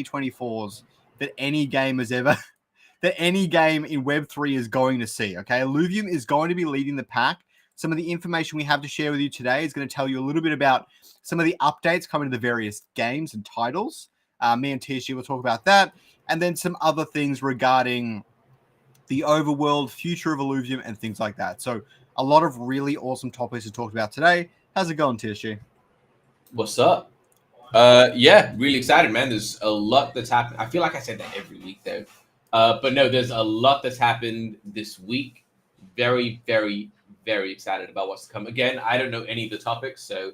2024s that any game has ever, that any game in Web3 is going to see. Okay, Illuvium is going to be leading the pack. Some of the information we have to share with you today is going to tell you a little bit about some of the updates coming to the various games and titles. Me and TSG will talk about that, and then some other things regarding the overworld, future of Illuvium, and things like that. So a lot of really awesome topics to talk about today. How's it going, TSG? What's up? Yeah, really excited, man. There's a lot that's happened. I feel like I said that every week, though. But no, there's a lot that's happened this week. Very, very, very excited about what's to come. Again, I don't know any of the topics, so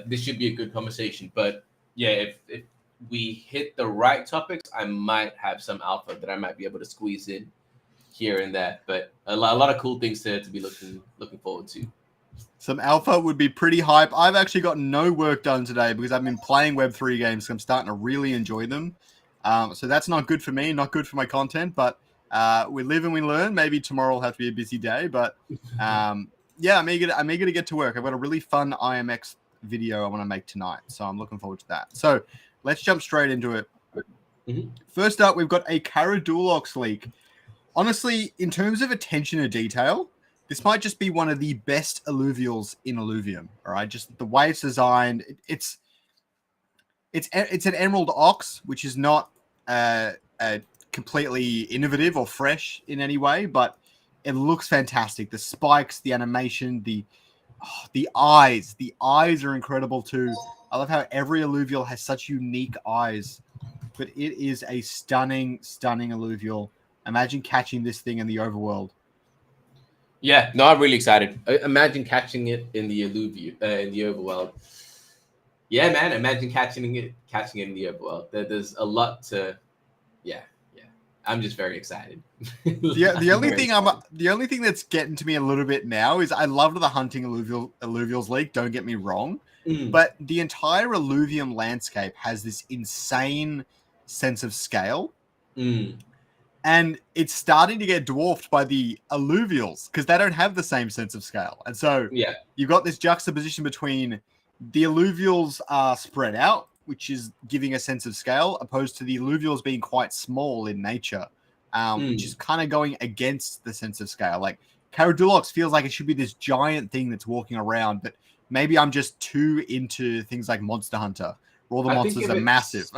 this should be a good conversation. But yeah, if we hit the right topics, I might have some alpha that I might be able to squeeze in here and there. But a lot of cool things to be looking forward to. Some alpha would be pretty hype. I've actually got no work done today because I've been playing Web3 games, so I'm starting to really enjoy them. So that's not good for me, not good for my content, but we live and we learn. Maybe tomorrow will have to be a busy day, but yeah, I'm eager to get to work. I've got a really fun IMX video I want to make tonight, so I'm looking forward to that. So let's jump straight into it. Mm-hmm. First up, we've got a Caradulox leak. Honestly, in terms of attention to detail, this might just be one of the best alluvials in Illuvium. All right, just the way it's designed. It's an Emerald Ox, which is not completely innovative or fresh in any way, but it looks fantastic. The spikes, the animation, the eyes. The eyes are incredible too. I love how every alluvial has such unique eyes, but it is a stunning, stunning alluvial. Imagine catching this thing in the overworld. Yeah, no, I'm really excited. Imagine catching it in the Illuvium, in the overworld. Yeah, man, imagine catching it in the overworld. There's a lot to, yeah. I'm just very excited. The only thing that's getting to me a little bit now is I loved the hunting alluvials leak. Don't get me wrong, but the entire Illuvium landscape has this insane sense of scale. And it's starting to get dwarfed by the alluvials because they don't have the same sense of scale. And so you've got this juxtaposition between the alluvials are spread out, which is giving a sense of scale, opposed to the alluvials being quite small in nature, which is kind of going against the sense of scale. Like Caradulox feels like it should be this giant thing that's walking around, but maybe I'm just too into things like Monster Hunter. All the monsters are massive.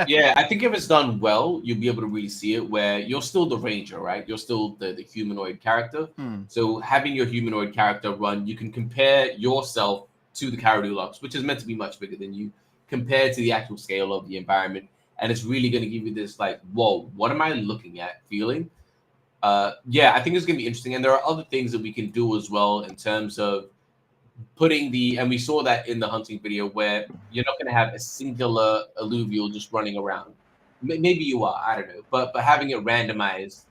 Yeah, I think if it's done well, you'll be able to really see it where you're still the ranger, right? You're still the humanoid character. So having your humanoid character run, you can compare yourself to the Caradulox, which is meant to be much bigger than you, compared to the actual scale of the environment. And it's really going to give you this like, whoa, what am I looking at feeling? Yeah, I think it's going to be interesting. And there are other things that we can do as well in terms of putting and we saw that in the hunting video where you're not going to have a singular alluvial just running around. Maybe you are, I don't know, but having it randomized,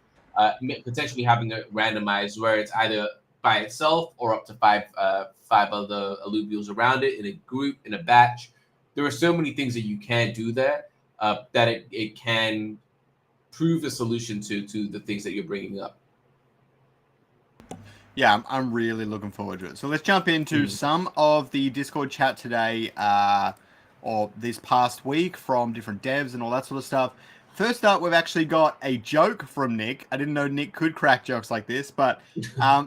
potentially having it randomized where it's either by itself or up to five other alluvials around it in a group, in a batch. There are so many things that you can do there that it can prove a solution to the things that you're bringing up. Yeah, I'm really looking forward to it. So let's jump into some of the Discord chat today or this past week from different devs and all that sort of stuff. First up, we've actually got a joke from Nick. I didn't know Nick could crack jokes like this, but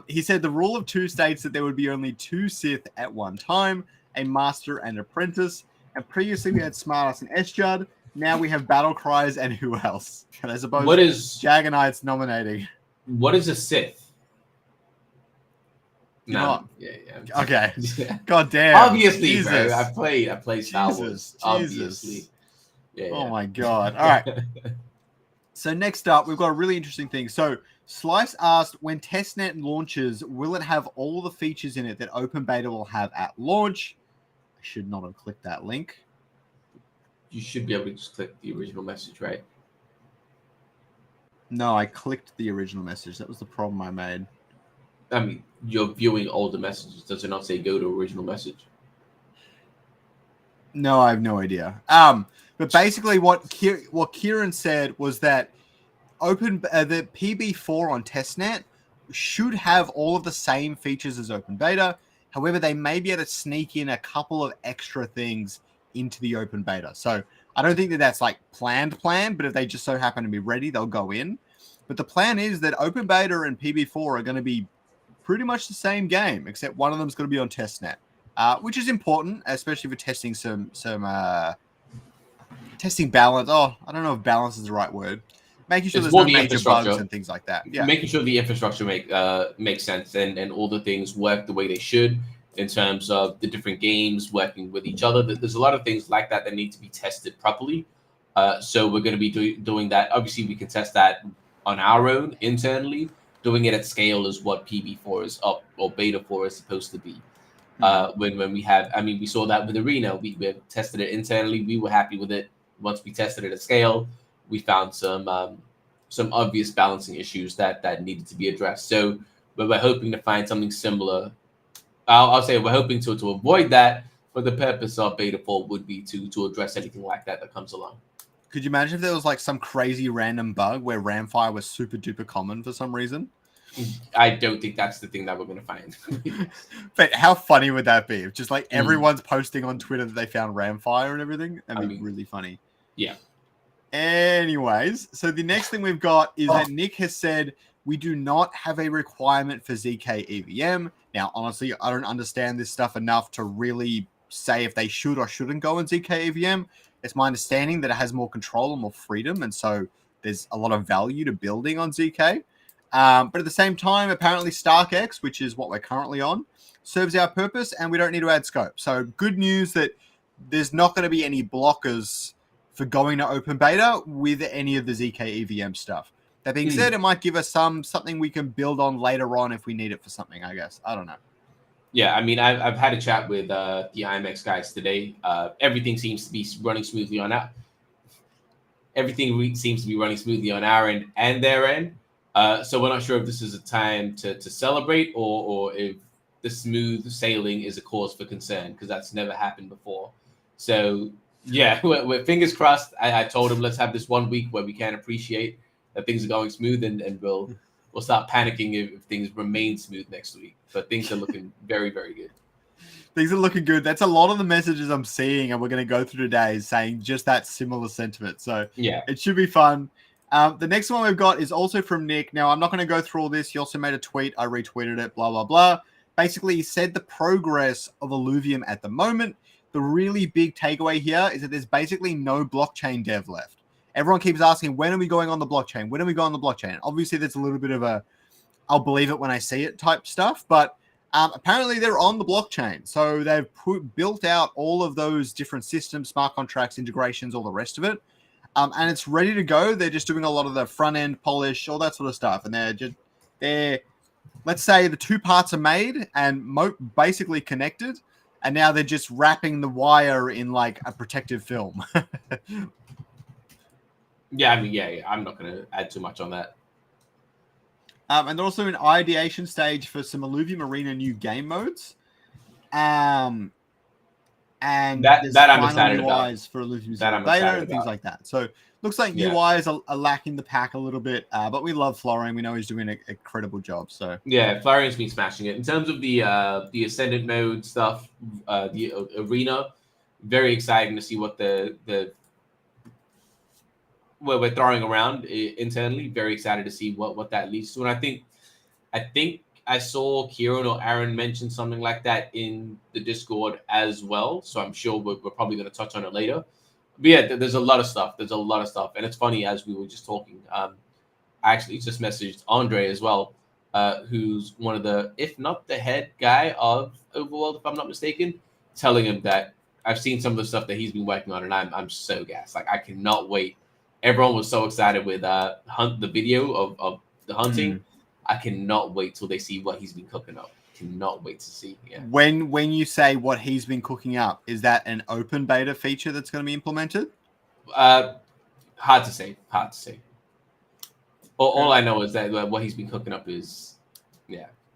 he said the rule of two states that there would be only two Sith at one time, a master and apprentice. And previously we had Smartass and S-Judd. Now we have Battle Cries and who else? And I suppose Jaganite's nominating. What is a Sith? No. Yeah. Okay. God damn. Obviously, Jesus. bro. I play Star Wars. Obviously. Yeah. Oh my God. All right. So next up, we've got a really interesting thing. So Slice asked, when testnet launches, will it have all the features in it that open beta will have at launch? I should not have clicked that link. You should be able to just click the original message, right? No, I clicked the original message. That was the problem I made. I mean, you're viewing older messages. Does it not say go to original message? No, I have no idea. But basically what Kieran said was that the PB4 on testnet should have all of the same features as open beta. However, they may be able to sneak in a couple of extra things into the open beta. So I don't think that that's like planned, but if they just so happen to be ready, they'll go in. But the plan is that open beta and PB4 are going to be pretty much the same game, except one of them's going to be on testnet, which is important, especially for testing some testing balance. Oh, I don't know if balance is the right word. Making sure there's no major bugs and things like that. Yeah, making sure the infrastructure makes sense and all the things work the way they should in terms of the different games working with each other. There's a lot of things like that need to be tested properly. So we're going to be doing that. Obviously, we can test that on our own internally. Doing it at scale is what PB4 is up or Beta 4 is supposed to be. When we have, I mean, we saw that with Arena. We tested it internally. We were happy with it. Once we tested it at scale, we found some obvious balancing issues that needed to be addressed. So, but we're hoping to find something similar. I'll say we're hoping to avoid that, but the purpose of Beta 4 would be to address anything like that comes along. Could you imagine if there was like some crazy random bug where Ramfire was super duper common for some reason? I don't think that's the thing that we're going to find. But how funny would that be? If just like everyone's posting on Twitter that they found Ramfire and everything. That'd be really funny. Yeah. Anyways, so the next thing we've got is that Nick has said we do not have a requirement for ZK EVM. Now, honestly, I don't understand this stuff enough to really say if they should or shouldn't go on ZK EVM. It's my understanding that it has more control and more freedom, and so there's a lot of value to building on ZK. But at the same time, apparently StarkX, which is what we're currently on, serves our purpose, and we don't need to add scope. So good news that there's not going to be any blockers for going to open beta with any of the ZK EVM stuff. That being said, it might give us something we can build on later on if we need it for something, I guess. I don't know. Yeah, I mean, I've had a chat with the IMX guys today. Everything seems to be running smoothly on that. Everything seems to be running smoothly on our end and their end. So we're not sure if this is a time to celebrate or if the smooth sailing is a cause for concern, because that's never happened before. So yeah, we're fingers crossed. I told him let's have this 1 week where we can appreciate that things are going smooth, and we'll start panicking if things remain smooth next week. But things are looking very, very good. Things are looking good. That's a lot of the messages I'm seeing, and we're going to go through today saying just that similar sentiment. So yeah, it should be fun. The next one we've got is also from Nick. Now, I'm not going to go through all this. He also made a tweet. I retweeted it, blah, blah, blah. Basically, he said the progress of Illuvium at the moment. The really big takeaway here is that there's basically no blockchain dev left. Everyone keeps asking, when are we going on the blockchain? When are we going on the blockchain? Obviously, that's a little bit of a I'll believe it when I see it type stuff. But apparently, they're on the blockchain. So they've built out all of those different systems, smart contracts, integrations, all the rest of it. And it's ready to go. They're just doing a lot of the front end polish, all that sort of stuff. And they're let's say the two parts are made and basically connected. And now they're just wrapping the wire in like a protective film. Yeah, I mean, yeah, I'm not going to add too much on that. And they're also in ideation stage for some Illuvium Arena new game modes. And that I'm excited about. For Illuvium Beta and things like that. So looks like UIs are lacking the pack a little bit, but we love Florian. We know he's doing an incredible job. So yeah, Florian's been smashing it. In terms of the Ascendant mode stuff, the Arena, very exciting to see what what we're throwing around internally. Very excited to see what that leads to. And I think I saw Kieran or Aaron mention something like that in the Discord as well. So I'm sure we're probably going to touch on it later. But yeah, there's a lot of stuff. And it's funny, as we were just talking, I actually just messaged Andre as well, who's one of the, if not the head guy of Overworld, if I'm not mistaken, telling him that I've seen some of the stuff that he's been working on, and I'm so gassed. Like, I cannot wait. Everyone was so excited with the video of the hunting. I cannot wait till they see what he's been cooking up. Cannot wait to see. Yeah. When you say what he's been cooking up, is that an open beta feature that's going to be implemented? Hard to say. All I know is that what he's been cooking up is,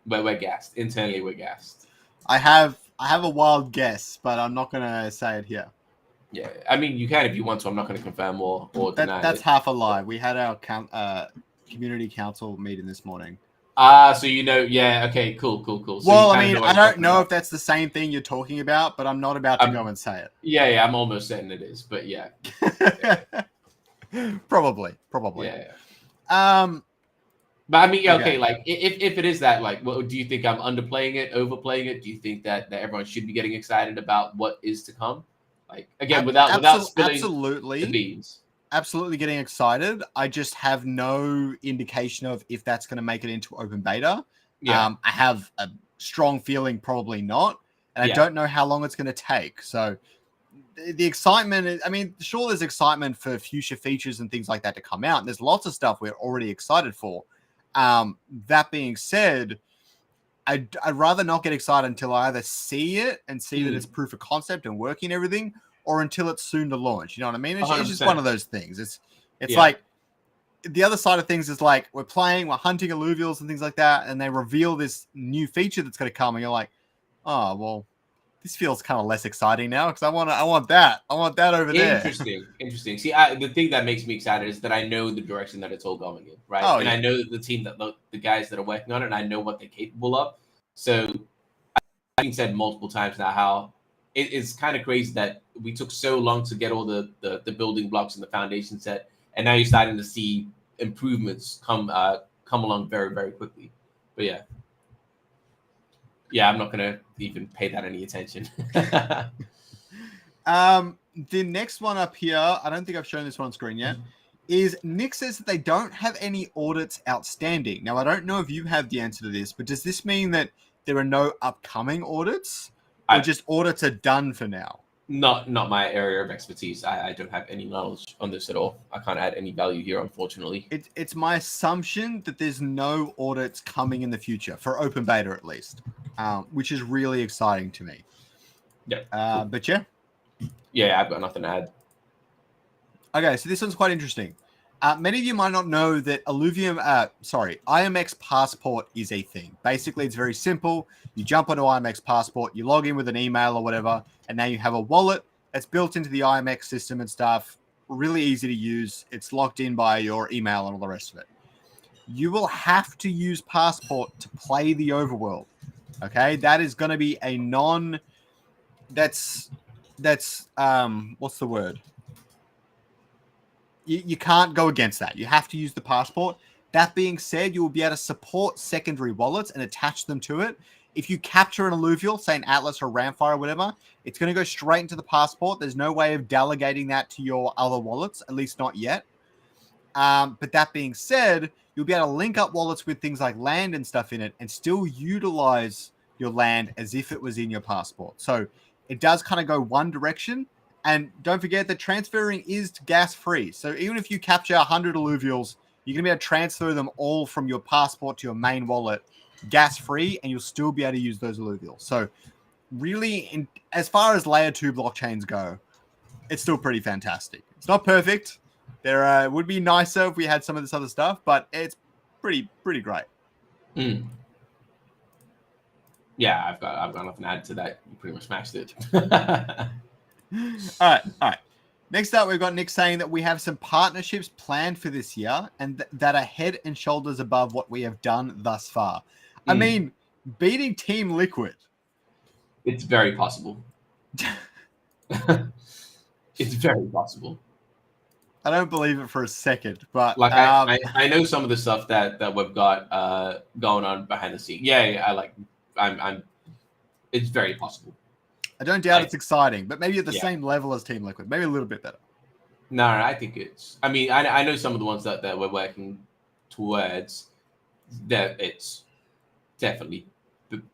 we're gassed. Internally, we're gassed. I have a wild guess, but I'm not going to say it here. Yeah, I mean, you can if you want to. I'm not going to confirm or deny. That's half a lie. We had our community council meeting this morning. So yeah, okay, cool. So Well, you I kind of mean, know what I I'm don't talking know about. if that's the same thing you're talking about, but I'm not about to go and say Yeah, I'm almost certain it is, but yeah. Probably. Yeah. Um, But I mean, yeah, okay, okay. like if it is that, like, do you think I'm underplaying it, overplaying it? Do you think that everyone should be getting excited about what is to come? Like, again, without spilling the Absolutely. beans. Absolutely getting excited. I just have no indication of if that's going to make it into open beta. Yeah. I have a strong feeling probably not, and I Yeah. don't know how long it's going to take. So the excitement, I mean, sure, there's excitement for future features and things like that to come out. And there's lots of stuff we're already excited for. That being said, I'd rather not get excited until I either see it and see that it's proof of concept and working and everything, or until it's soon to launch. You know what I mean? It's just one of those things. It's like the other side of things is like we're hunting alluvials and things like that, and they reveal this new feature that's going to come, and you're like, oh well, this feels kind of less exciting now because I want that over there. Interesting. See, the thing that makes me excited is that I know the direction that it's all going in, right? Oh, and I know the team the guys that are working on it, and I know what they're capable of. So I've been said multiple times now how it's kind of crazy that we took so long to get all the building blocks and the foundation set, and now you're starting to see improvements come along very, very quickly. But yeah, I'm not gonna even pay that any attention. The next one up here, I don't think I've shown this one on screen yet, is Nick says that they don't have any audits outstanding. Now, I don't know if you have the answer to this, but does this mean that there are no upcoming audits, or just audits are done for now? Not my area of expertise. I don't have any knowledge on this at all. I can't add any value here, unfortunately. It's my assumption that there's no audits coming in the future, for open beta at least, which is really exciting to me. Yeah. Cool. But yeah. Yeah, I've got nothing to add. Okay, so this one's quite interesting. Many of you might not know that IMX Passport is a thing. Basically, it's very simple. You jump onto IMX Passport, you log in with an email or whatever, and now you have a wallet that's built into the IMX system and stuff. Really easy to use. It's locked in by your email and all the rest of it. You will have to use Passport to play the overworld. Okay, that is going to be a That's what's the word? You can't go against that. You have to use the Passport. That being said, you will be able to support secondary wallets and attach them to it. If you capture an alluvial, say an Atlas or Ramfire or whatever, it's going to go straight into the Passport. There's no way of delegating that to your other wallets, at least not yet. But that being said, you'll be able to link up wallets with things like land and stuff in it and still utilize your land as if it was in your Passport. So it does kind of go one direction. And don't forget that transferring is gas free. So even if you capture 100 alluvials, you're going to be able to transfer them all from your Passport to your main wallet gas free, and you'll still be able to use those alluvials. So really, as far as layer 2 blockchains go, it's still pretty fantastic. It's not perfect. There would be nicer if we had some of this other stuff, but it's pretty great. Yeah, I've got nothing to add to that. You pretty much smashed it. All right. Next up, we've got Nick saying that we have some partnerships planned for this year and that are head and shoulders above what we have done thus far. I mean, beating Team Liquid. It's very possible. It's very possible. I don't believe it for a second, but like I know some of the stuff that we've got going on behind the scenes. I'm. It's very possible. I don't doubt it's exciting, but maybe at the same level as Team Liquid, maybe a little bit better. No, I think it's. I mean, I know some of the ones that we're working towards. That it's definitely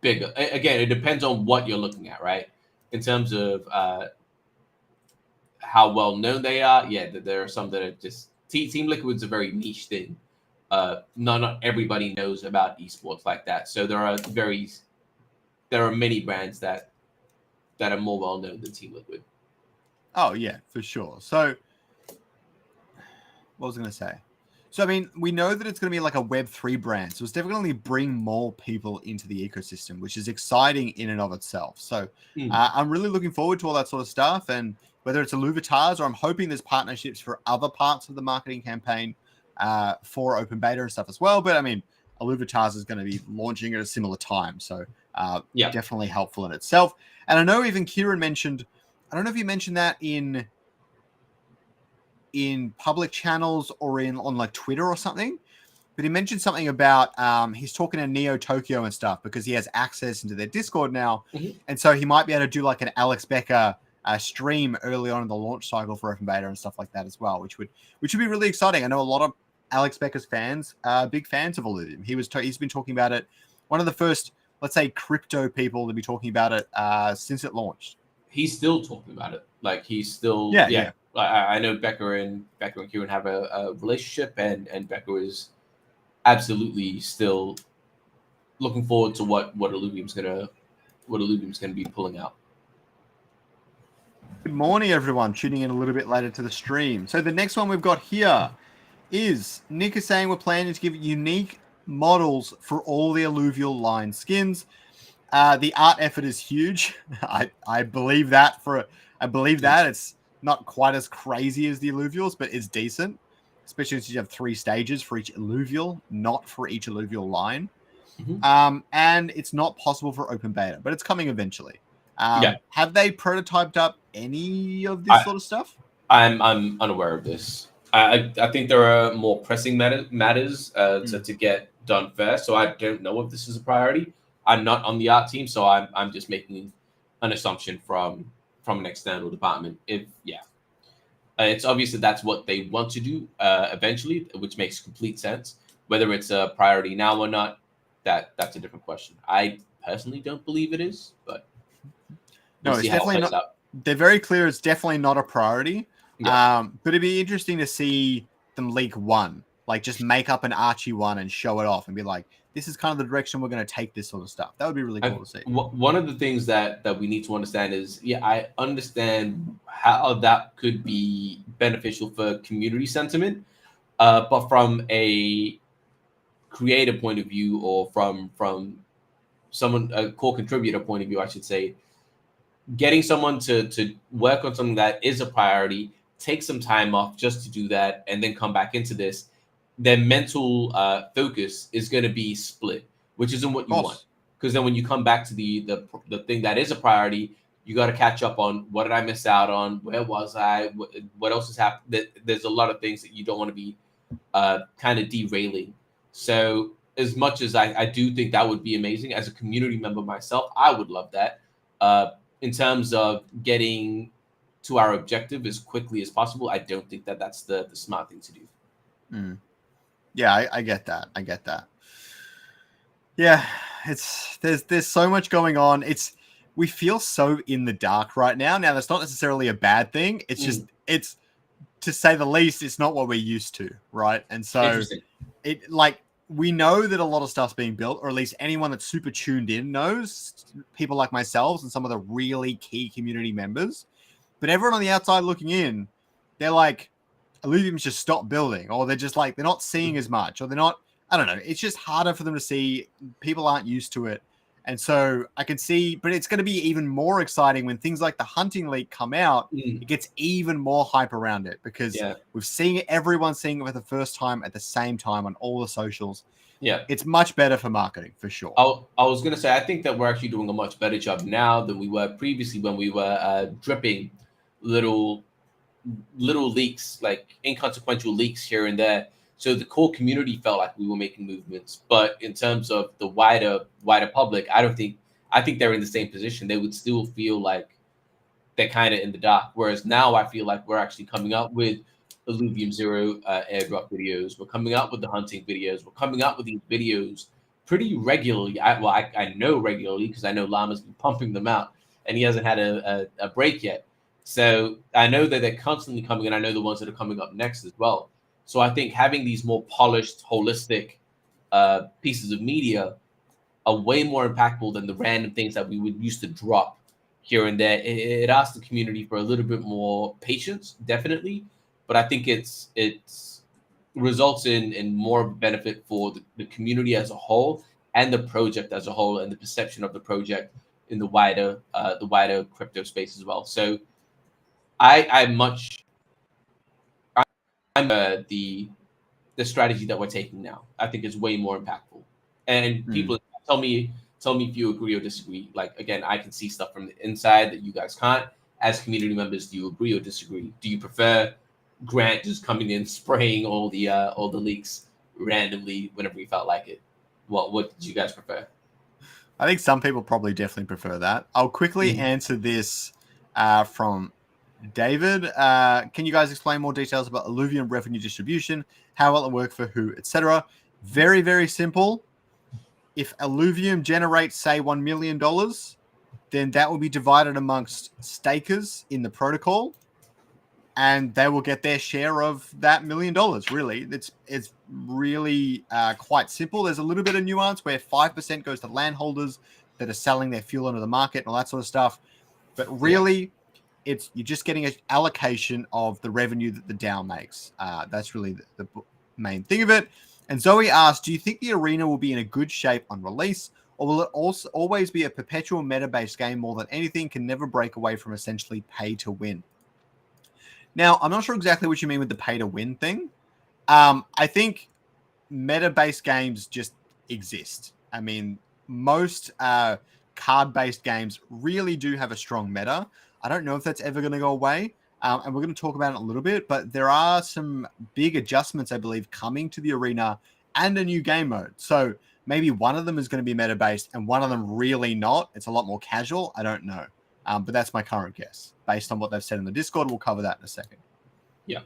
bigger. Again, it depends on what you're looking at, right? In terms of how well known they are. Yeah, there are some that are just Team Liquid's a very niche thing. Not everybody knows about esports like that. So there are many brands that are more well known than Team Liquid. Oh yeah, for sure. So what was I going to say? So, I mean, we know that it's going to be like a Web3 brand. So it's definitely going to bring more people into the ecosystem, which is exciting in and of itself. So I'm really looking forward to all that sort of stuff. And whether it's Illuvitas or I'm hoping there's partnerships for other parts of the marketing campaign for open beta and stuff as well. But I mean, Illuvitas is going to be launching at a similar time. So yeah, definitely helpful in itself. And I know even Kieran mentioned, I don't know if you mentioned that in public channels or on like Twitter or something, but he mentioned something about he's talking to Neo Tokyo and stuff because he has access into their Discord now. And so he might be able to do like an Alex Becker stream early on in the launch cycle for open beta and stuff like that as well, which would be really exciting. I know a lot of Alex Becker's fans big fans of Illuvium. He's been talking about it, one of the first, let's say, crypto people to be talking about it since it launched. He's still talking about it. Like he's still yeah. I know Becker and Kieran have a relationship, and Becker is absolutely still looking forward to what Illuvium's gonna be pulling out. Good morning, everyone. Tuning in a little bit later to the stream. So the next one we've got here is Nick is saying we're planning to give unique models for all the alluvial line skins. The art effort is huge. I believe that it's not quite as crazy as the alluvials, but it's decent, especially since you have 3 stages for each alluvial, not for each alluvial line. And it's not possible for open beta, but it's coming eventually. Have they prototyped up any of this sort of stuff? I'm unaware of this. I think there are more pressing matters to get done first, so I don't know if this is a priority. I'm not on the art team, so I'm just making an assumption from an external department. It's obvious that that's what they want to do eventually, which makes complete sense. Whether it's a priority now or not, that's a different question. I personally don't believe it is, but no, it's definitely not. They're very clear. It's definitely not a priority. But it'd be interesting to see them leak one, like just make up an Archie one and show it off and be like, this is kind of the direction we're going to take this sort of stuff. That would be really cool to see. One of the things that we need to understand is, I understand how that could be beneficial for community sentiment, but from a creative point of view, or from someone, a core contributor point of view, I should say, getting someone to work on something that is a priority, take some time off just to do that, and then come back into this, their mental focus is going to be split, which isn't what you want. Because then when you come back to the thing that is a priority, you got to catch up on, what did I miss out on? Where was I? What else has happened? There's a lot of things that you don't want to be kind of derailing. So as much as I do think that would be amazing, as a community member myself, I would love that. In terms of getting to our objective as quickly as possible, I don't think that that's the smart thing to do. Yeah, I get that. Yeah, there's so much going on. We feel so in the dark right now. Now, that's not necessarily a bad thing. It's just it's, to say the least, it's not what we're used to, right? And so we know that a lot of stuff's being built, or at least anyone that's super tuned in knows, people like myself and some of the really key community members. But everyone on the outside looking in, they're like, Illuvium's just stopped building, or they're just like, they're not seeing as much, or they're not, I don't know. It's just harder for them to see. People aren't used to it. And so I can see, but it's going to be even more exciting when things like the hunting league come out. It gets even more hype around it, because we've seen everyone seeing it for the first time at the same time on all the socials. Yeah, it's much better for marketing, for sure. I was going to say, I think that we're actually doing a much better job now than we were previously, when we were dripping little leaks, like inconsequential leaks here and there. So the core community felt like we were making movements, but in terms of the wider public, I think they're in the same position. They would still feel like they're kind of in the dark. Whereas now I feel like we're actually coming up with Illuvium Zero airdrop videos. We're coming up with the hunting videos. We're coming up with these videos pretty regularly. I know regularly, because I know Llama's been pumping them out, and he hasn't had a break yet. So I know that they're constantly coming, and I know the ones that are coming up next as well. So I think having these more polished, holistic pieces of media are way more impactful than the random things that we would used to drop here and there. It asks the community for a little bit more patience, definitely, but I think it's results in more benefit for the community as a whole, and the project as a whole, and the perception of the project in the wider crypto space as well. So I'm the strategy that we're taking now, I think, is way more impactful. And people tell me if you agree or disagree. Like, again, I can see stuff from the inside that you guys can't. As community members, do you agree or disagree? Do you prefer Grant just coming in spraying all the leaks randomly whenever he felt like it? What did you guys prefer? I think some people probably definitely prefer that. I'll quickly answer this from David. Can you guys explain more details about Illuvium revenue distribution? How will it work for who, etc.? Very, very simple. If Illuvium generates, say, $1 million, then that will be divided amongst stakers in the protocol, and they will get their share of that $1 million. Really, it's really quite simple. There's a little bit of nuance where 5% goes to landholders that are selling their fuel into the market and all that sort of stuff. But really, you're just getting an allocation of the revenue that the DAO makes. That's really the main thing of it. And Zoe asked, do you think the arena will be in a good shape on release, or will it also always be a perpetual meta-based game more than anything, can never break away from essentially pay to win? Now, I'm not sure exactly what you mean with the pay to win thing. I think meta-based games just exist. I mean, most card-based games really do have a strong meta. I don't know if that's ever going to go away. And we're going to talk about it in a little bit, but there are some big adjustments, I believe, coming to the arena and a new game mode. So maybe one of them is going to be meta-based and one of them really not. It's a lot more casual. I don't know. But that's my current guess based on what they've said in the Discord. We'll cover that in a second. Yeah.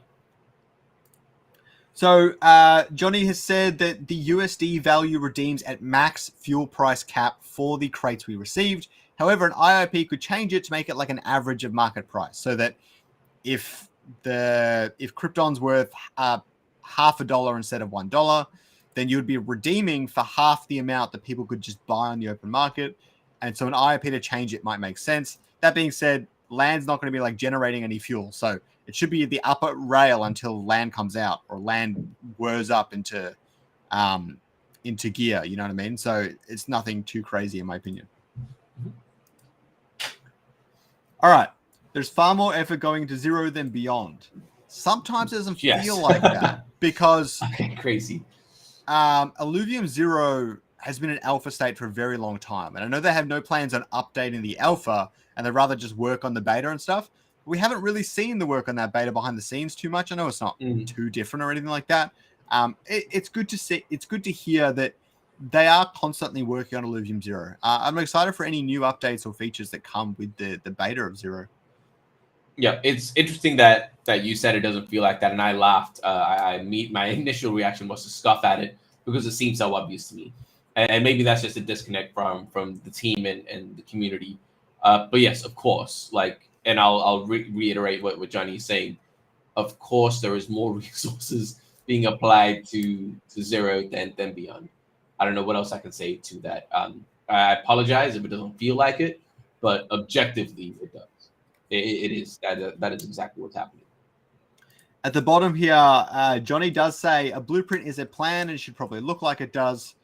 So Johnny has said that the USD value redeems at max fuel price cap for the crates we received. However, an IIP could change it to make it like an average of market price, so that if Krypton's worth $0.50 instead of $1, then you'd be redeeming for half the amount that people could just buy on the open market. And so an IIP to change it might make sense. That being said, land's not going to be like generating any fuel. So it should be the upper rail until land comes out or land whirs up into gear. You know what I mean? So it's nothing too crazy in my opinion. All right. There's far more effort going into Zero than Beyond. Sometimes it doesn't feel like that because crazy. Illuvium Zero has been an alpha state for a very long time. And I know they have no plans on updating the alpha and they'd rather just work on the beta and stuff. We haven't really seen the work on that beta behind the scenes too much. I know it's not too different or anything like that. It's good to see. It's good to hear that they are constantly working on Illuvium Zero. I'm excited for any new updates or features that come with the beta of Zero. Yeah, it's interesting that you said it doesn't feel like that, and I laughed. My initial reaction was to scoff at it because it seems so obvious to me, and maybe that's just a disconnect from the team and the community. But yes, of course, and I'll reiterate what Johnny's saying. Of course, there is more resources being applied to Zero than Beyond. I don't know what else I can say to that. I apologize if it doesn't feel like it, but objectively, it does. It is. That is exactly what's happening. At the bottom here, Johnny does say a blueprint is a plan and it should probably look like it does.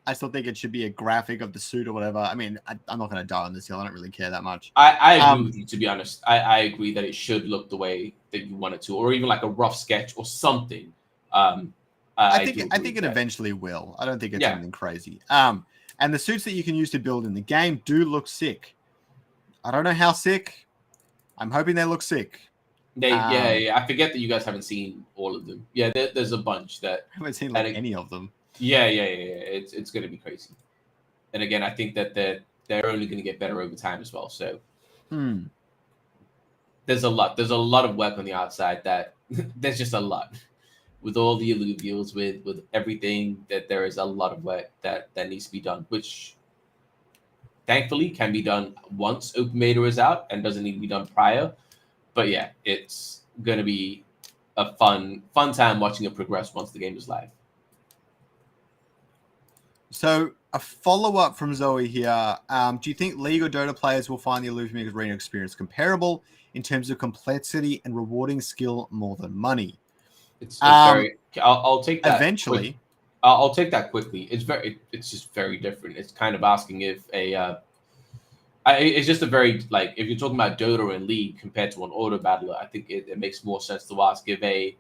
I still think it should be a graphic of the suit or whatever. I mean, I'm not going to die on this hill. I don't really care that much. I agree with you, to be honest. I agree that it should look the way that you want it to, or even like a rough sketch or something. I think it eventually will. I don't think it's anything crazy. And the suits that you can use to build in the game do look sick. I don't know how sick. I'm hoping they look sick. I forget that you guys haven't seen all of them. Yeah, there's a bunch that I haven't seen any of them. Yeah. It's going to be crazy. And again, I think that they're only going to get better over time as well. So there's a lot of work on the outside that there's just a lot with all the alluvials, with everything, that there is a lot of work that needs to be done, which thankfully can be done once open beta is out and doesn't need to be done prior. But yeah, it's going to be a fun time watching it progress once the game is live. So a follow-up from Zoe here. Do you think League or Dota players will find the Illuvium Arena experience comparable in terms of complexity and rewarding skill more than money? It's very. I'll take that eventually. I'll take that quickly. It's just very different. It's kind of asking if it's just a very, if you're talking about Dota and League compared to an auto battler, I think it makes more sense to ask if a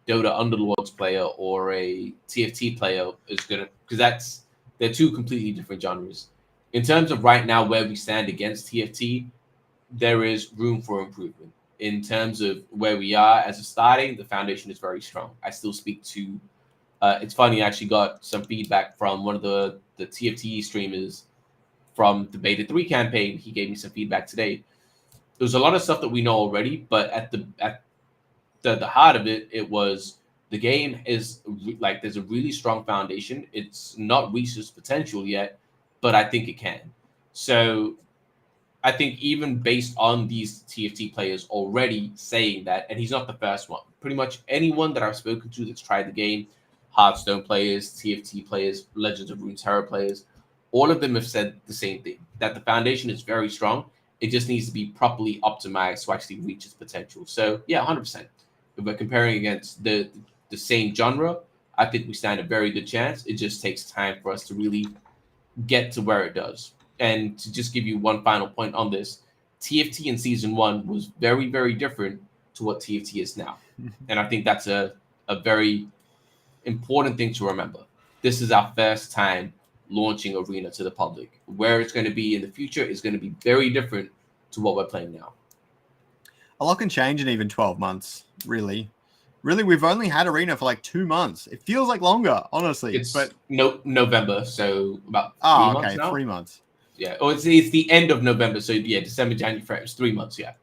Dota Underlords player or a TFT player is gonna, because They're two completely different genres. In terms of right now where we stand against TFT, there is room for improvement. In terms of where we are as a starting, the foundation is very strong. I still speak to. It's funny. I actually got some feedback from one of the TFT streamers from the Beta 3 campaign. He gave me some feedback today. There's a lot of stuff that we know already, but at the heart of it, it was the game is like there's a really strong foundation. It's not reached its potential yet, but I think it can. So I think even based on these TFT players already saying that, and he's not the first one. Pretty much anyone that I've spoken to that's tried the game, Hearthstone players, TFT players, Legends of Runeterra players, all of them have said the same thing, that the foundation is very strong. It just needs to be properly optimized to actually reach its potential. So yeah, 100%. If we're comparing against the same genre, I think we stand a very good chance. It just takes time for us to really get to where it does. And to just give you one final point on this, TFT in season 1 was very, very different to what TFT is now. And I think that's a very important thing to remember. This is our first time launching Arena to the public. Where it's going to be in the future is going to be very different to what we're playing now. A lot can change in even 12 months, really. Really, we've only had Arena for like 2 months. It feels like longer, honestly. It's November, so about 3 months now. 3 months. Yeah, or it's the end of November, so yeah, December, January, February, it's 3 months, yeah.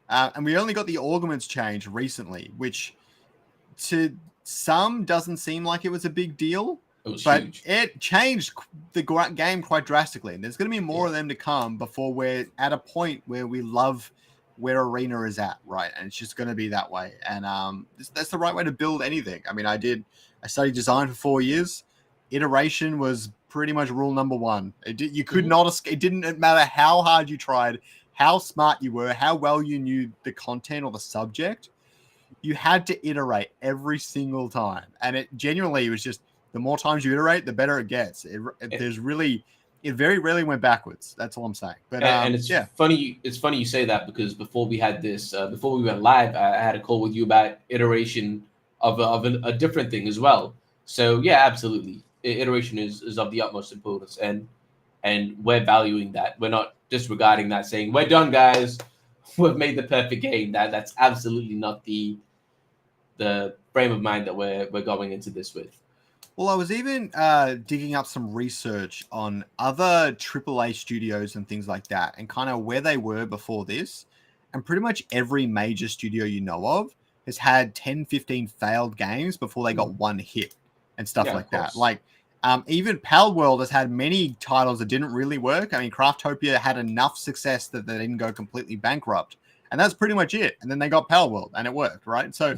And we only got the Augments change recently, which to some doesn't seem like it was a big deal. But huge. It changed the game quite drastically. And there's going to be more of them to come before we're at a point where we love where Arena is at, right? And it's just going to be that way. And that's the right way to build anything. I mean, I studied design for 4 years. Iteration was pretty much rule number one. You could not, it didn't matter how hard you tried, how smart you were, how well you knew the content or the subject. You had to iterate every single time. And it genuinely was just, the more times you iterate, the better it gets. It very rarely went backwards. That's all I'm saying. But and it's funny. It's funny you say that, because before we had this, before we went live, I had a call with you about iteration of a different thing as well. So yeah, absolutely, iteration is of the utmost importance, and we're valuing that. We're not disregarding that, saying we're done, guys. We've made the perfect game. That's absolutely not the frame of mind that we're going into this with. Well, I was even digging up some research on other AAA studios and things like that, and kind of where they were before this. And pretty much every major studio you know of has had 10, 15 failed games before they got one hit and stuff like that. Like even Pal World has had many titles that didn't really work. I mean, Craftopia had enough success that they didn't go completely bankrupt. And that's pretty much it. And then they got Pal World and it worked, right? So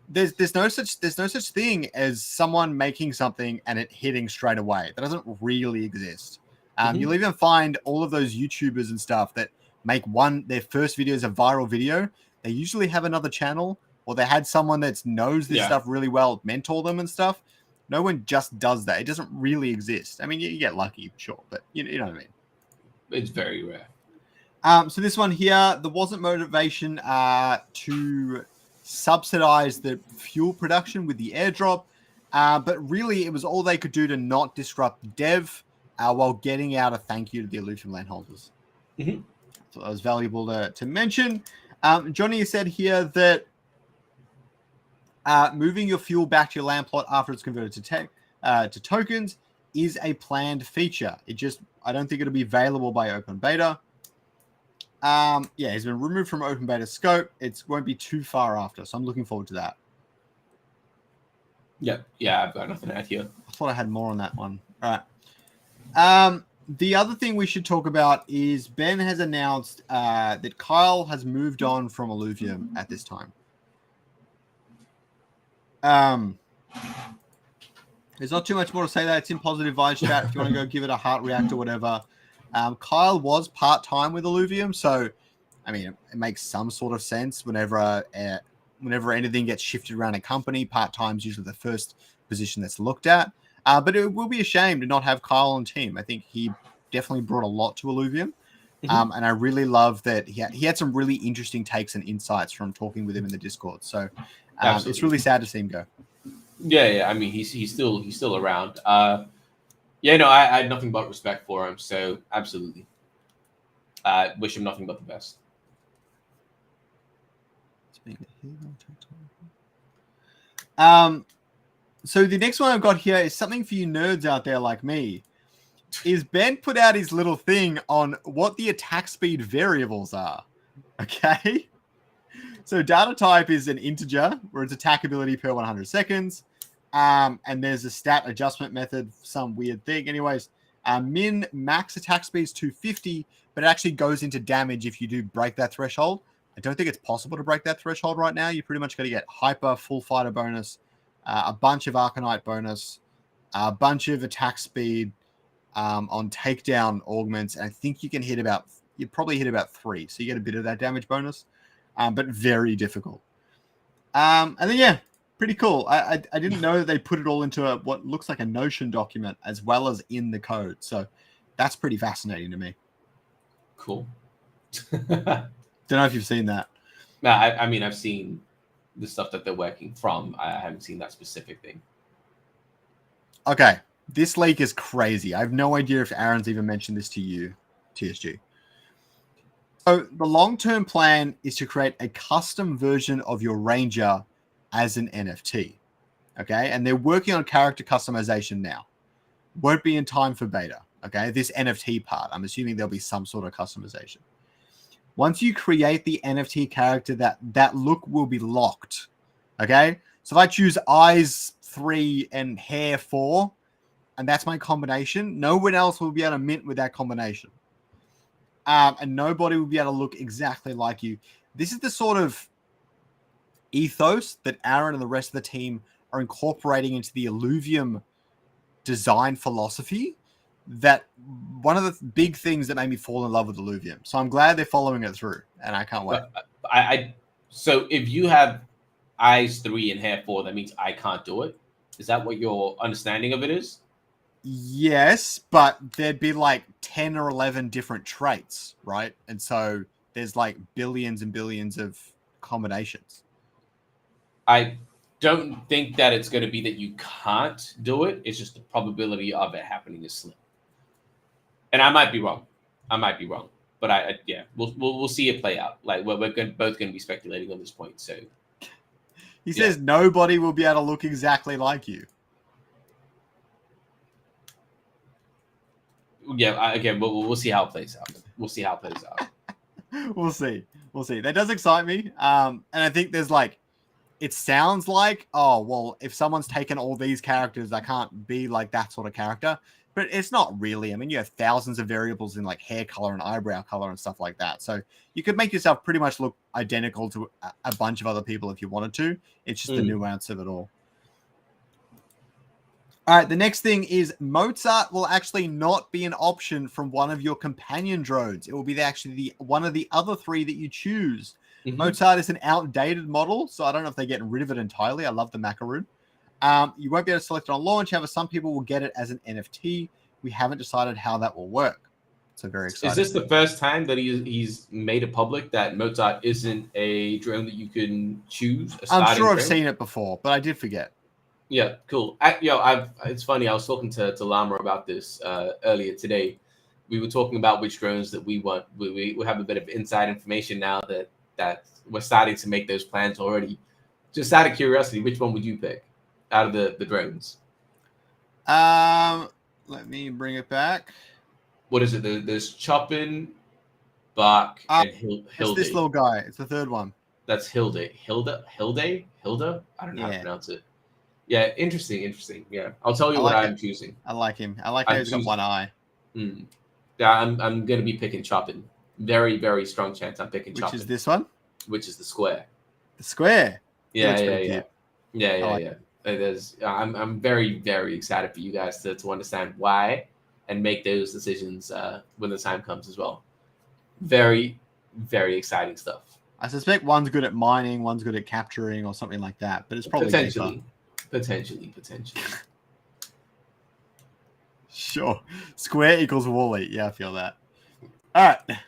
there's no such thing as someone making something and it hitting straight away. That doesn't really exist. You'll even find all of those YouTubers and stuff that make their first video is a viral video. They usually have another channel, or they had someone that knows this stuff really well, mentor them and stuff. No one just does that. It doesn't really exist. I mean, you get lucky, sure, but you know what I mean? It's very rare. So this one here, there wasn't motivation to subsidize the fuel production with the airdrop, but really it was all they could do to not disrupt dev while getting out a thank you to the Illuvium landholders. So that was valuable to mention. Johnny said here that moving your fuel back to your land plot after it's converted to tokens is a planned feature. I don't think it'll be available by open beta. It's been removed from open beta scope. It won't be too far after, so I'm looking forward to that. Yeah, I've got nothing to add here. I thought I had more on that one. All right. The other thing we should talk about is Ben has announced that Kyle has moved on from Illuvium at this time. There's not too much more to say there. It's in positive vibes chat if you want to go give it a heart react or whatever. Kyle was part-time with Illuvium, so I mean it makes some sort of sense whenever anything gets shifted around a company. Part-time is usually the first position that's looked at. But it will be a shame to not have Kyle on team. I think he definitely brought a lot to Illuvium. And I really love that he had some really interesting takes and insights from talking with him in the Discord. So it's really sad to see him go. Yeah. I mean, he's still around. Yeah, no, I had nothing but respect for him. So absolutely, wish him nothing but the best. So the next one I've got here is something for you nerds out there like me. Is Ben put out his little thing on what the attack speed variables are? Okay. So data type is an integer where it's attack ability per 100 seconds. And there's a stat adjustment method, some weird thing. Anyways, min max attack speed is 250, but it actually goes into damage if you do break that threshold. I don't think it's possible to break that threshold right now. You pretty much got to get hyper, full fighter bonus, a bunch of Arcanite bonus, a bunch of attack speed on takedown augments. And I think you probably hit about 3. So you get a bit of that damage bonus, but very difficult. And then, yeah, pretty cool. I didn't know that they put it all into what looks like a Notion document as well as in the code. So that's pretty fascinating to me. Cool. Don't know if you've seen that. No, I mean, I've seen the stuff that they're working from. I haven't seen that specific thing. Okay. This leak is crazy. I have no idea if Aaron's even mentioned this to you, TSG. So the long-term plan is to create a custom version of your Ranger as an NFT. Okay. And they're working on character customization now. Won't be in time for beta. Okay. This NFT part, I'm assuming there'll be some sort of customization. Once you create the NFT character, that look will be locked. Okay. So if I choose eyes 3 and hair 4, and that's my combination, no one else will be able to mint with that combination. And nobody will be able to look exactly like you. This is the sort of ethos that Aaron and the rest of the team are incorporating into the Illuvium design philosophy. That one of the big things that made me fall in love with Illuvium. So I'm glad they're following it through, and I can't wait. So if you have eyes 3 and hair 4, that means I can't do it. Is that what your understanding of it is? Yes, but there'd be like 10 or 11 different traits, right? And so there's like billions and billions of combinations. I don't think that it's going to be that you can't do it. It's just the probability of it happening is slim. And I might be wrong. But we'll see it play out. Like we're both going to be speculating on this point. So he says nobody will be able to look exactly like you. Yeah, again, we'll see how it plays out. We'll see. We'll see. That does excite me. And I think there's like, it sounds like, oh, well, if someone's taken all these characters, I can't be like that sort of character. But it's not really. I mean, you have thousands of variables in like hair color and eyebrow color and stuff like that. So you could make yourself pretty much look identical to a bunch of other people if you wanted to. It's just the nuance of it all. All right, the next thing is Mozart will actually not be an option from one of your companion drones. It will be one of the other 3 that you choose. Mm-hmm. Mozart is an outdated model, so I don't know if they're getting rid of it entirely. I love the macaroon. You won't be able to select it on launch. However, some people will get it as an NFT. We haven't decided how that will work. So very exciting. Is this the first time that he's made it public that Mozart isn't a drone that you can choose? I'm sure I've seen it before, but I did forget. Yeah, cool. It's funny. I was talking to Lama about this earlier today. We were talking about which drones that we want. We have a bit of inside information now that we're starting to make those plans already. Just out of curiosity, which one would you pick out of the drones? Let me bring it back. What is it? There's Chopin, Bach, and Hilde. It's this little guy. It's the third one. That's Hilde. Hilda? I don't know how to pronounce it. Yeah, interesting. Yeah, I'll tell you what I'm choosing. I like him. I like how he's got one eye. Yeah, I'm going to be picking Chopin. Very, very strong chance I'm picking Chopin. Which is this one? Which is the square. The square? Yeah. I'm very, very excited for you guys to understand why and make those decisions when the time comes as well. Very, very exciting stuff. I suspect one's good at mining, one's good at capturing or something like that, but it's probably Potentially. Sure. Square equals Wall-E. Yeah, I feel that. All right.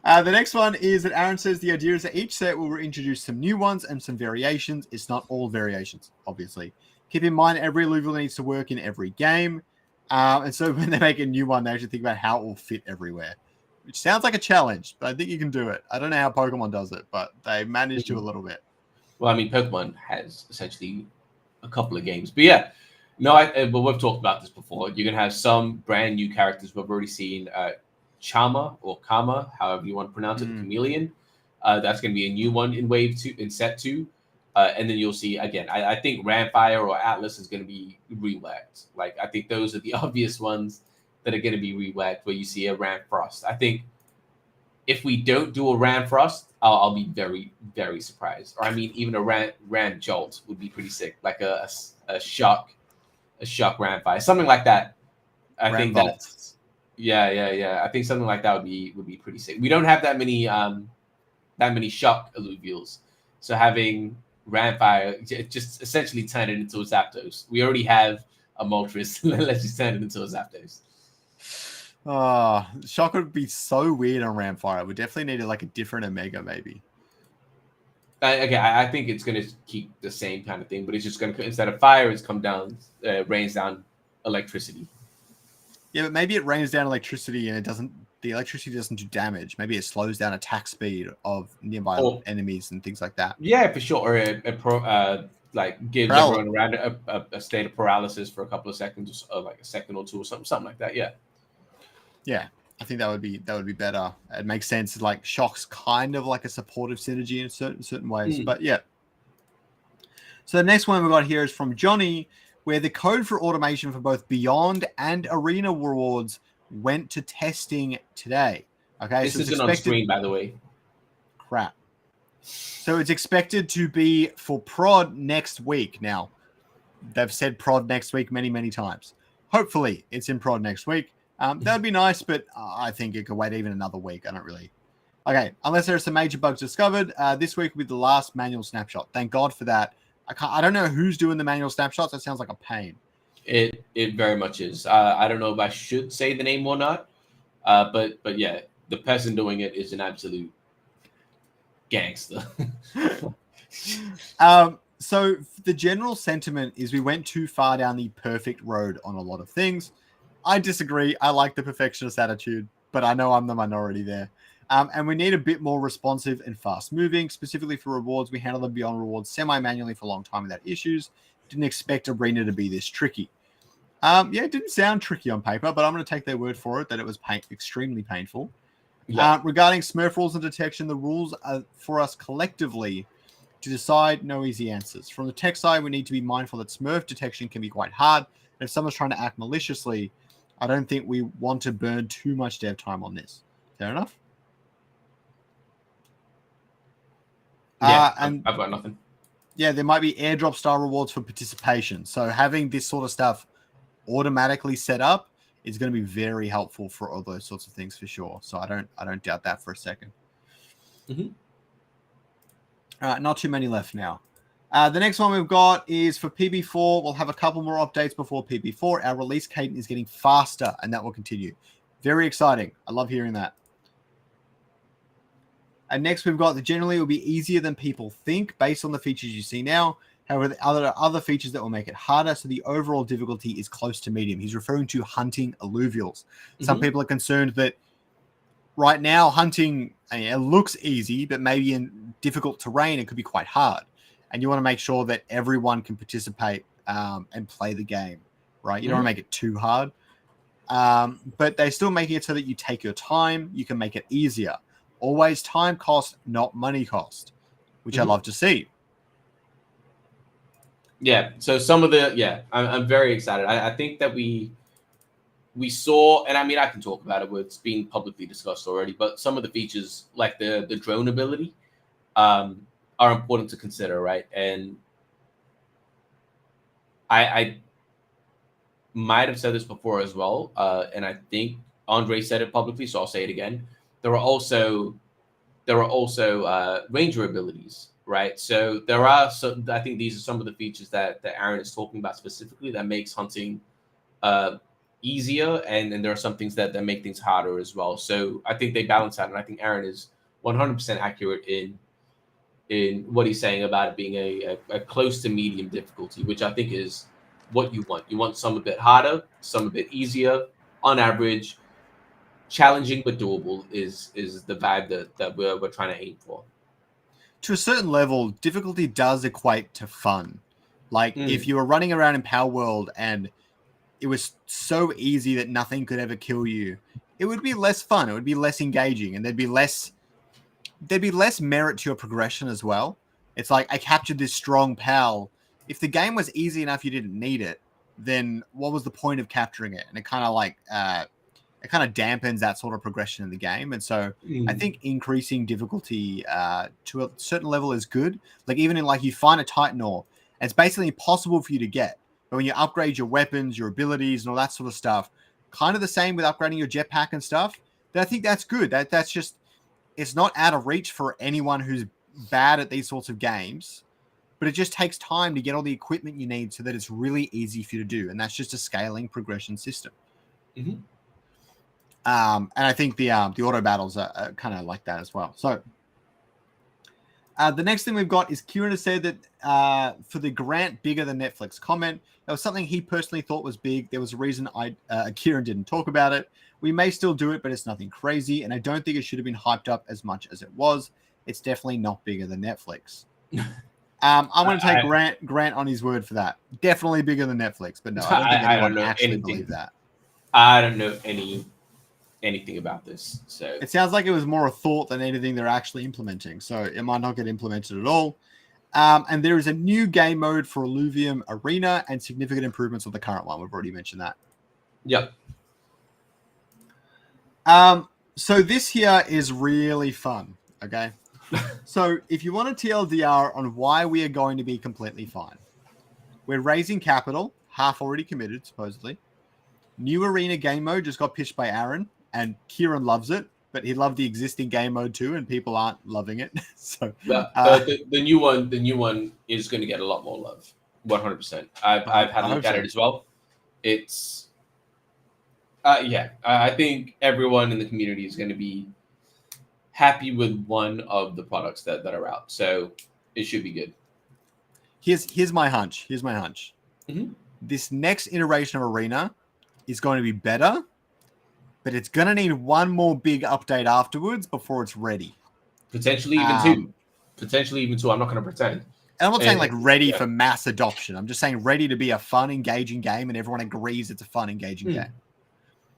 The next one is that Aaron says the idea is that each set will introduce some new ones and some variations. It's not all variations, obviously. Keep in mind, every Illuvium needs to work in every game. And so when they make a new one, they actually think about how it will fit everywhere, which sounds like a challenge, but I think you can do it. I don't know how Pokemon does it, but they managed to a little bit. Well, I mean, Pokemon has essentially a couple of games, but yeah, no, but we've talked about this before. You're gonna have some brand new characters. We've already seen Chama or Kama, however you want to pronounce it, the chameleon. That's gonna be a new one in Wave 2, in Set 2. And then you'll see again. I think Ramfire or Atlas is going to be reworked. Like I think those are the obvious ones that are going to be reworked. Where you see a Ramfrost. I think if we don't do a Ramfrost, I'll be very, very surprised. Or I mean, even a Ram Jolt would be pretty sick. Like a shock Ramfire, something like that. I think that's yeah. I think something like that would be pretty sick. We don't have that many shock alluvials, so having Ramfire just essentially turn it into a Zapdos. We already have a Moltres. Let's just turn it into a Zapdos. Shock would be so weird on Ramfire. We definitely needed like a different Omega, maybe. I think it's going to keep the same kind of thing, but it's just going to, instead of fire, it's rains down electricity. Yeah, but maybe it rains down electricity and the electricity doesn't do damage. Maybe it slows down attack speed of nearby enemies and things like that. Yeah, for sure. Or like gives everyone around a state of paralysis for a couple of seconds, or like a second or two, or something like that. Yeah. Yeah, I think that would be better. It makes sense. Like Shock's kind of like a supportive synergy in certain ways. But yeah. So the next one we got here is from Johnny, where the code for automation for both Beyond and Arena rewards went to testing today. Okay, this isn't on screen, by the way. Crap. So it's expected to be for prod next week. Now, they've said prod next week many, many times. Hopefully, it's in prod next week. That'd be nice, but I think it could wait even another week. I don't really. Okay, unless there's some major bugs discovered, this week will be the last manual snapshot. Thank God for that. I don't know who's doing the manual snapshots. That sounds like a pain. It very much is. I don't know if I should say the name or not, but yeah, the person doing it is an absolute gangster. So the general sentiment is we went too far down the perfect road on a lot of things. I disagree. I like the perfectionist attitude, but I know I'm the minority there. And we need a bit more responsive and fast moving, specifically for rewards. We handle the Beyond rewards semi-manually for a long time without issues. Didn't expect Arena to be this tricky. Yeah, it didn't sound tricky on paper, but I'm going to take their word for it that it was extremely painful. Yeah. Regarding Smurf rules and detection, the rules are for us collectively to decide. No easy answers. From the tech side, we need to be mindful that Smurf detection can be quite hard. And if someone's trying to act maliciously, I don't think we want to burn too much dev time on this. Fair enough? Yeah, and I've got nothing. Yeah, there might be airdrop style rewards for participation. So having this sort of stuff automatically set up is going to be very helpful for all those sorts of things for sure. So I don't doubt that for a second. Mm-hmm. All right, not too many left now. The next one we've got is for PB4. We'll have a couple more updates before PB4. Our release cadence is getting faster, and that will continue. Very exciting. I love hearing that. And next we've got that generally it will be easier than people think based on the features you see now. However, there are other features that will make it harder, so the overall difficulty is close to medium. He's referring to hunting alluvials. Some people are concerned that right now hunting it looks easy, but maybe in difficult terrain it could be quite hard. And you want to make sure that everyone can participate and play the game, right? You don't want to make it too hard. But they're still making it so that you take your time. You can make it easier. Always time cost, not money cost, which I love to see. Yeah. So some of I'm very excited. I think that we saw, and I mean, I can talk about it. It's being publicly discussed already, but some of the features like the drone ability are important to consider, right? And I might have said this before as well, and I think Andre said it publicly, so I'll say it again. There are also ranger abilities, right? So there are some. I think these are some of the features that Aaron is talking about specifically that makes hunting easier, and there are some things that make things harder as well. So I think they balance out, and I think Aaron is 100% accurate in what he's saying about it being a close to medium difficulty, which I think is what you want. You want some a bit harder, some a bit easier. On average, challenging but doable is the vibe that we're trying to aim for. To a certain level, difficulty does equate to fun. Like if you were running around in Power World and it was so easy that nothing could ever kill you, it would be less fun. It would be less engaging, and there'd be less merit to your progression as well. It's like, I captured this strong pal. If the game was easy enough, you didn't need it, then what was the point of capturing it? And it kind of like it kind of dampens that sort of progression in the game. And so I think increasing difficulty to a certain level is good. Like even in like you find a Titan ore, and it's basically impossible for you to get. But when you upgrade your weapons, your abilities, and all that sort of stuff, kind of the same with upgrading your jetpack and stuff, then I think that's good. That's just, it's not out of reach for anyone who's bad at these sorts of games, but it just takes time to get all the equipment you need so that it's really easy for you to do. And that's just a scaling progression system. Mm-hmm. And I think the auto battles are kind of like that as well. So the next thing we've got is Kieran has said that for the Grant bigger than Netflix comment, that was something he personally thought was big. There was a reason Kieran didn't talk about it. We may still do it, but it's nothing crazy. And I don't think it should have been hyped up as much as it was. It's definitely not bigger than Netflix. I'm going to take Grant on his word for that. Definitely bigger than Netflix, but no, I don't think anyone actually believe that. I don't know anything about this. So it sounds like it was more a thought than anything they're actually implementing. So it might not get implemented at all. And there is a new game mode for Illuvium Arena and significant improvements of the current one. We've already mentioned that. Yep. So this here is really fun. Okay. So if you want a TLDR on why we are going to be completely fine, we're raising capital, half already committed, supposedly. New arena game mode just got pitched by Aaron, and Kieran loves it, but he loved the existing game mode too, and people aren't loving it. So the new one is going to get a lot more love, 100%. I've had a look at it as well. It's I think everyone in the community is going to be happy with one of the products that are out, so it should be good. Here's my hunch. Mm-hmm. This next iteration of Arena is going to be better, but it's going to need one more big update afterwards before it's ready. Potentially even two. I'm not going to pretend. And I'm not saying like ready for mass adoption. I'm just saying ready to be a fun, engaging game, and everyone agrees it's a fun, engaging game.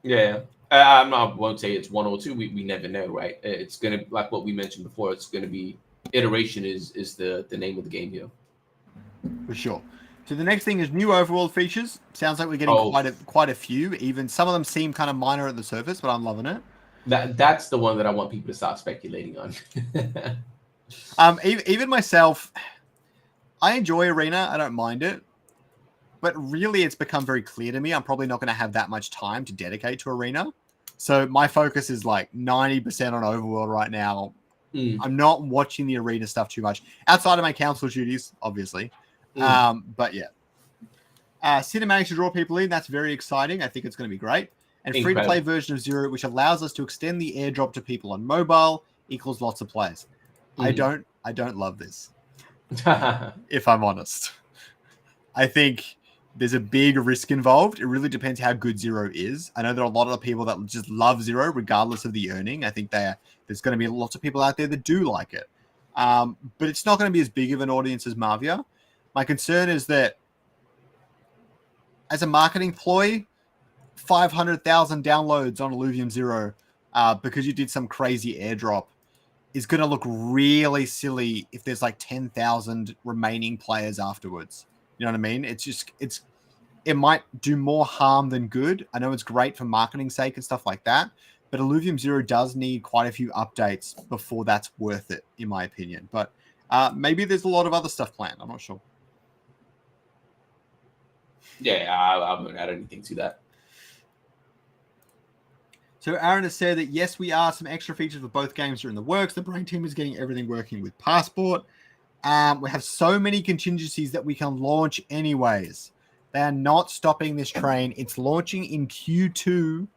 Yeah. I won't say it's one or two. We never know, right? It's going to, like what we mentioned before, it's going to be iteration is the name of the game here. For sure. So the next thing is new overworld features. Sounds like we're getting quite a few. Even some of them seem kind of minor at the surface, but I'm loving it. That's the one that I want people to start speculating on. Even myself, I enjoy Arena. I don't mind it. But really, it's become very clear to me I'm probably not going to have that much time to dedicate to Arena. So my focus is like 90% on Overworld right now. I'm not watching the Arena stuff too much. Outside of my council duties, obviously. But yeah. Cinematics to draw people in. That's very exciting. I think it's going to be great. And free-to-play version of Zero, which allows us to extend the airdrop to people on mobile, equals lots of players. I don't love this. If I'm honest. I think there's a big risk involved. It really depends how good Zero is. I know there are a lot of people that just love Zero regardless of the earning. I think there's going to be lots of people out there that do like it. But it's not going to be as big of an audience as Mavia. My concern is that as a marketing ploy, 500,000 downloads on Illuvium Zero because you did some crazy airdrop is going to look really silly if there's like 10,000 remaining players afterwards. You know what I mean? It might do more harm than good. I know it's great for marketing's sake and stuff like that, but Illuvium Zero does need quite a few updates before that's worth it, in my opinion. But maybe there's a lot of other stuff planned. I'm not sure. Yeah, I won't add anything to that. So Aaron has said that, yes, we are. Some extra features with both games are in the works. The Brain team is getting everything working with Passport. We have so many contingencies that we can launch anyways. They are not stopping this train. It's launching in Q2.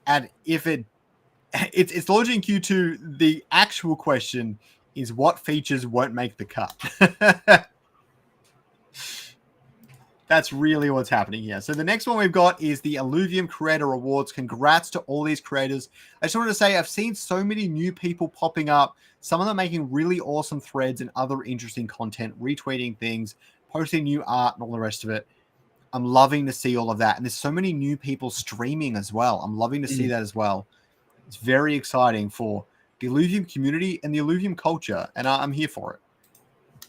And if it's launching in Q2, the actual question is what features won't make the cut? That's really what's happening here. So the next one we've got is the Illuvium Creator Awards. Congrats to all these creators. I just wanted to say I've seen so many new people popping up, some of them making really awesome threads and other interesting content, retweeting things, posting new art and all the rest of it. I'm loving to see all of that. And there's so many new people streaming as well. I'm loving to see that as well. It's very exciting for the Illuvium community and the Illuvium culture. And I'm here for it.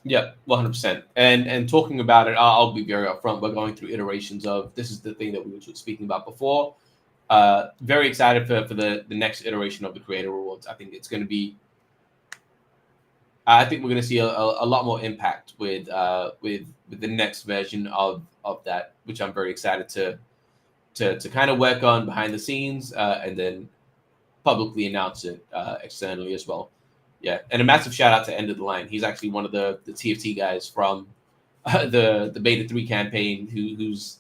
Yeah, 100%. And talking about it, I'll be very upfront. We're going through iterations of this is the thing that we were speaking about before. Very excited for the next iteration of the Creator Awards. I think it's going to be. I think we're going to see a lot more impact with the next version of that, which I'm very excited to kind of work on behind the scenes and then publicly announce it externally as well. Yeah, and a massive shout out to End of the Line. He's actually one of the TFT guys from the Beta 3 campaign who's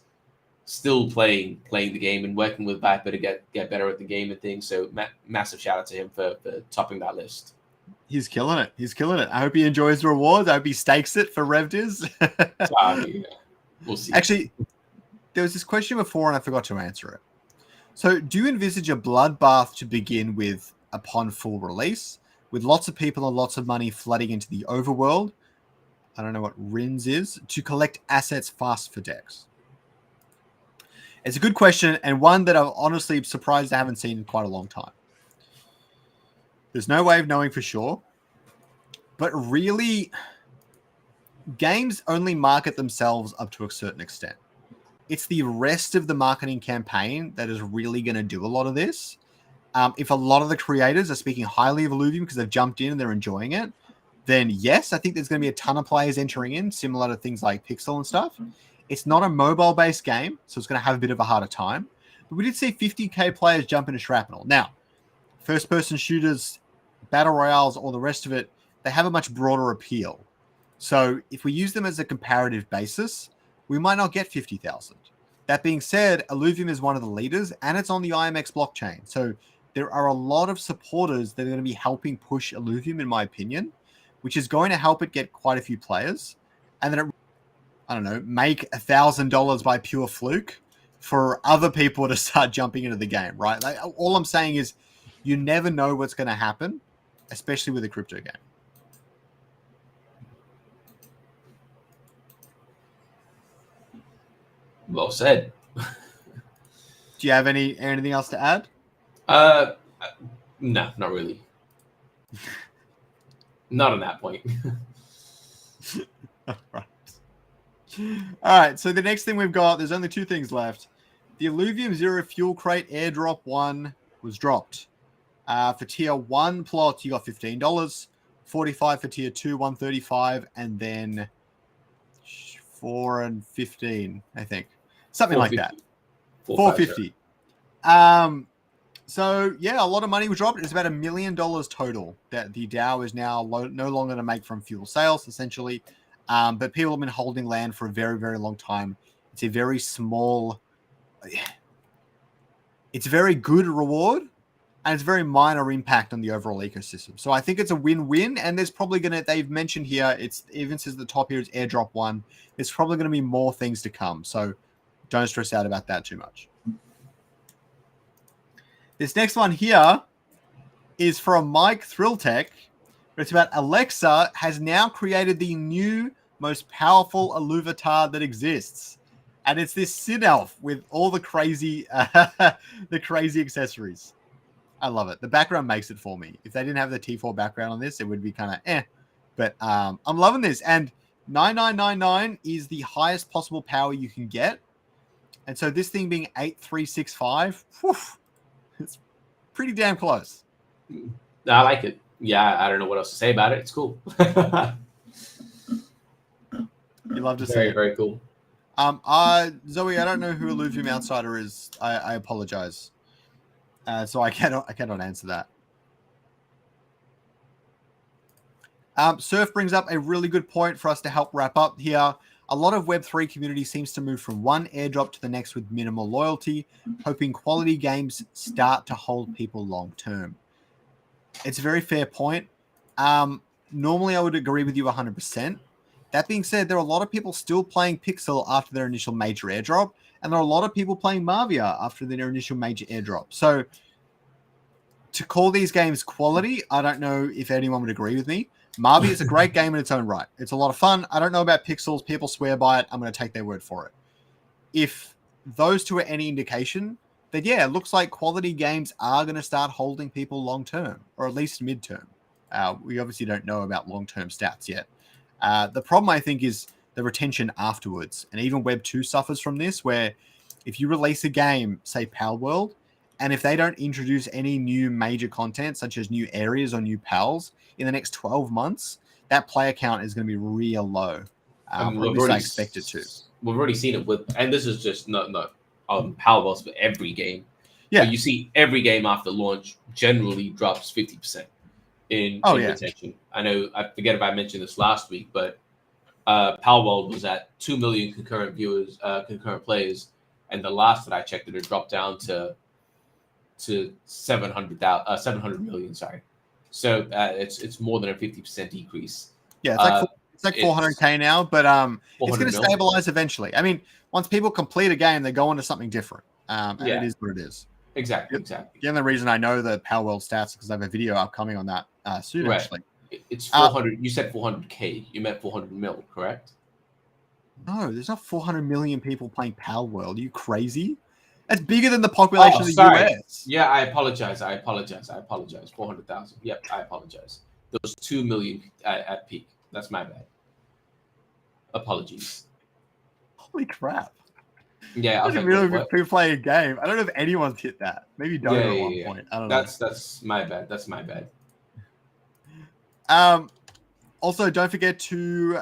still playing the game and working with Viper to get better at the game and things. So massive shout out to him for topping that list. He's killing it. He's killing it. I hope he enjoys the rewards. I hope he stakes it for RevDiz. Yeah. We'll see. Actually, there was this question before and I forgot to answer it. So do you envisage a bloodbath to begin with upon full release, with lots of people and lots of money flooding into the overworld? I don't know what RINS is, to collect assets fast for decks. It's a good question and one that I'm honestly surprised I haven't seen in quite a long time. There's no way of knowing for sure, but really, games only market themselves up to a certain extent. It's the rest of the marketing campaign that is really going to do a lot of this. If a lot of the creators are speaking highly of Illuvium because they've jumped in and they're enjoying it, then yes, I think there's going to be a ton of players entering in, similar to things like Pixel and stuff. It's not a mobile-based game, so it's going to have a bit of a harder time. But we did see 50k players jump into Shrapnel. Now, first-person shooters, battle royales, all the rest of it, they have a much broader appeal. So if we use them as a comparative basis, we might not get 50,000. That being said, Illuvium is one of the leaders, and it's on the IMX blockchain. So there are a lot of supporters that are going to be helping push Illuvium, in my opinion, which is going to help it get quite a few players. And then, I don't know, make $1,000 by pure fluke for other people to start jumping into the game, right? Like, all I'm saying is you never know what's going to happen, especially with a crypto game. Well said. Do you have anything else to add? No, not really. Not on that point. All right. So the next thing we've got, there's only two things left. The Illuvium Zero Fuel Crate Airdrop 1 was dropped. For tier 1 plots, you got $15, $45 for tier 2, $135, and then 4 and 15, I think. Something like that. $450. So yeah, a lot of money was dropped. It's about $1 million total that the DAO is now no longer to make from fuel sales, essentially. But people have been holding land for a very, very long time. It's a very small, it's a very good reward, and it's very minor impact on the overall ecosystem. So I think it's a win-win, and there's probably going to, they've mentioned here, it's even says the top here is airdrop 1. There's probably going to be more things to come. So don't stress out about that too much. This next one here is from Mike Thrilltech. It's about Alexa has now created the new most powerful Illuvatar that exists. And it's this Sin Elf with all the crazy accessories. I love it. The background makes it for me. If they didn't have the T4 background on this, it would be kind of eh. But I'm loving this. And 9999 is the highest possible power you can get. And so this thing being 8365, it's pretty damn close. I like it. Yeah, I don't know what else to say about it. It's cool. You love to see very, it. very cool. Zoe, I don't know who Illuvium Outsider is. I apologize. So I cannot answer that. Surf brings up a really good point for us to help wrap up here. A lot of Web3 community seems to move from one airdrop to the next with minimal loyalty, hoping quality games start to hold people long term. It's a very fair point. Normally, I would agree with you 100%. That being said, there are a lot of people still playing Pixel after their initial major airdrop, and there are a lot of people playing Mavia after their initial major airdrop. So to call these games quality, I don't know if anyone would agree with me. Mavia is a great game in its own right. It's a lot of fun. I don't know about Pixels. People swear by it. I'm going to take their word for it. If those two are any indication, then yeah, it looks like quality games are going to start holding people long term, or at least midterm. We obviously don't know about long term stats yet. The problem, I think, is the retention afterwards. And even Web 2 suffers from this, where if you release a game, say Pal World, and if they don't introduce any new major content, such as new areas or new pals, in the next 12 months, that player count is going to be real low. I mean, or at least I expect it to. We've already seen it with, and this is just not Pal Worlds, but every game. Yeah. But you see every game after launch generally drops 50% in retention. I know, I forget if I mentioned this last week, but Pal World was at 2 million concurrent players, and the last that I checked, it dropped down to 700 million. Sorry, so it's more than a 50% decrease. Yeah, it's like 400K now, but it's going to stabilize eventually. I mean, once people complete a game, they go on to something different, and it is what it is. Exactly. The only reason I know the Pal World stats is because I have a video upcoming on that soon. Right. Actually, it's 400. You said 400K. You meant 400 mil, correct? No, there's not 400 million people playing Pal World. Are you crazy? That's bigger than the population of the US. Yeah, I apologize. 400,000. Yep, I apologize. There was 2 million at peak. That's my bad. Apologies. Holy crap. Yeah, I was like, really people playing a game. I don't know if anyone's hit that. Maybe Dota at one point. I don't know. That's my bad. That's my bad. Also, don't forget to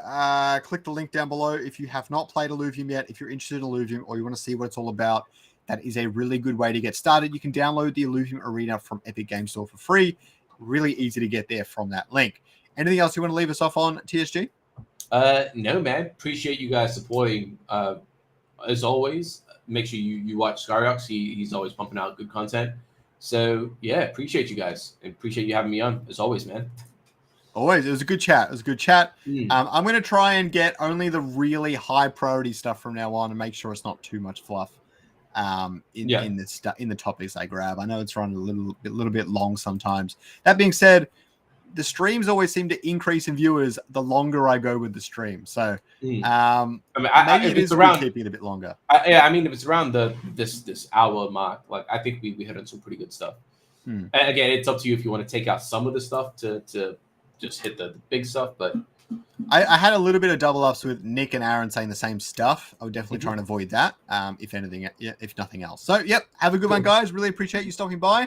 click the link down below if you have not played Illuvium yet. If you're interested in Illuvium or you want to see what it's all about, that is a really good way to get started. You can download the Illuvium Arena from Epic Games Store for free. Really easy to get there from that link. Anything else you want to leave us off on, TSG? No, man. Appreciate you guys supporting. As always, make sure you watch Scoriox. He's always pumping out good content. So yeah, appreciate you guys and appreciate you having me on as always, man. Always. It was a good chat. I'm going to try and get only the really high priority stuff from now on and make sure it's not too much fluff in the topics I grab. I know it's running a little bit long sometimes. That being said, the streams always seem to increase in viewers the longer I go with the stream. So maybe it is around keeping it a bit longer. I mean, if it's around this hour mark, like I think we hit on some pretty good stuff. And again, it's up to you if you want to take out some of the stuff to just hit the big stuff. But I had a little bit of double ups with Nick and Aaron saying the same stuff. I would definitely try and avoid that, if nothing else. So, yep, have a good one, guys. Really appreciate you stopping by.